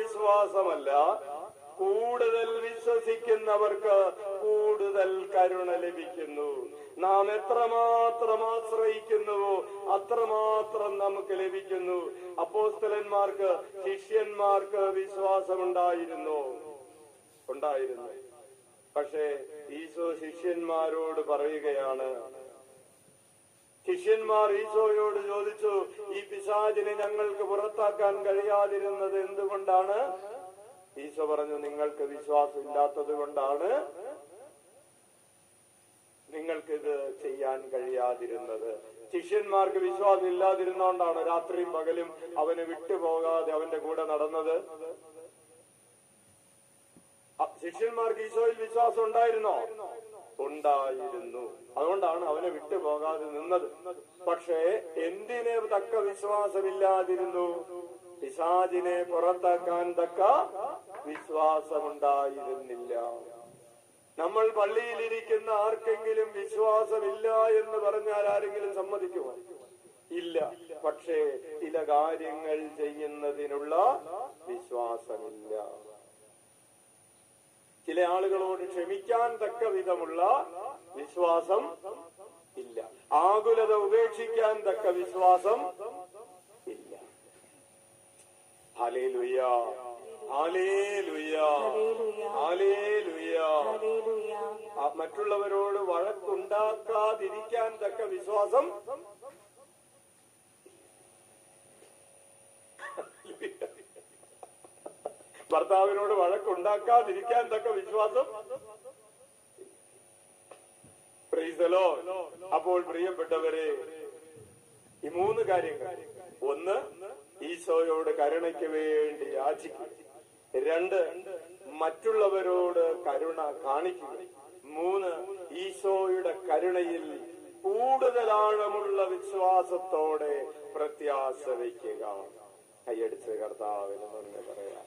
വിശ്വാസമല്ല, കൂടുതൽ വിശ്വസിക്കുന്നവർക്ക് കൂടുതൽ കരുണ ലഭിക്കുന്നു. നാം എത്രമാത്രം ആശ്രയിക്കുന്നുവോ അത്രമാത്രം നമുക്ക് ലഭിക്കുന്നു. അപ്പോസ്തലന്മാർക്ക്, ശിഷ്യന്മാർക്ക് വിശ്വാസമുണ്ടായിരുന്നു. പക്ഷേ ഈശോ ശിഷ്യന്മാരോട് പറയുകയാണ്, ശിഷ്യന്മാർ ഈശോയോട് ചോദിച്ചു, ഈ പിശാചിനെ ഞങ്ങൾക്ക് പുറത്താക്കാൻ കഴിയാതിരുന്നത് എന്തുകൊണ്ടാണ്? ഈശോ പറഞ്ഞു, നിങ്ങൾക്ക് വിശ്വാസം ഇല്ലാത്തത് കൊണ്ടാണ് നിങ്ങൾക്കിത് ചെയ്യാൻ കഴിയാതിരുന്നത്. ശിഷ്യന്മാർക്ക് വിശ്വാസം ഇല്ലാതിരുന്നോണ്ടാണ് രാത്രിയും പകലും അവനെ വിട്ടുപോകാതെ അവന്റെ കൂടെ നടന്നത്. ശിഷ്യന്മാർക്ക് ഈശോയിൽ വിശ്വാസം ഉണ്ടായിരുന്നോ? ഉണ്ടായിരുന്നു. അതുകൊണ്ടാണ് അവനെ വിട്ടുപോകാതെ നിന്നത്. പക്ഷേ എന്തിനെ തക്ക വിശ്വാസമില്ലാതിരുന്നു? പിശാചിനെ പുറത്താക്കാൻ തക്ക വിശ്വാസമുണ്ടായിരുന്നില്ല. നമ്മൾ പള്ളിയിലിരിക്കുന്ന ആർക്കെങ്കിലും വിശ്വാസമില്ല എന്ന് പറഞ്ഞാൽ ആരെങ്കിലും സമ്മതിക്കുമോ? ഇല്ല. പക്ഷേ ചില കാര്യങ്ങൾ ചെയ്യുന്നതിനുള്ള വിശ്വാസമില്ല. ചില ആളുകളോട് ക്ഷമിക്കാൻ തക്ക വിധമുള്ള വിശ്വാസം ഇല്ല. ആകുലത ഉപേക്ഷിക്കാൻ തക്ക വിശ്വാസം ഇല്ല. Hallelujah, hallelujah, hallelujah. മറ്റുള്ളവരോട് വഴക്കുണ്ടാക്കാതിരിക്കാൻ തക്ക വിശ്വാസം ഭർത്താവിനോട് വഴക്കുണ്ടാക്കാതിരിക്കാൻ തക്ക വിശ്വാസം. Praise the Lord. അപ്പോൾ പ്രിയപ്പെട്ടവരെ, ഈ മൂന്ന് കാര്യങ്ങൾ: ഒന്ന്, ഈശോയോട് കരുണയ്ക്ക് വേണ്ടി യാചിക്കുക; രണ്ട്, മറ്റുള്ളവരോട് കരുണ കാണിക്കുക; മൂന്ന്, ഈശോയുടെ കരുണയിൽ കൂടുതൽ ആഴമുള്ള വിശ്വാസത്തോടെ പ്രത്യാശ വയ്ക്കുക. കൈയടിച്ച് കർത്താവിന് നന്ദി പറയാം.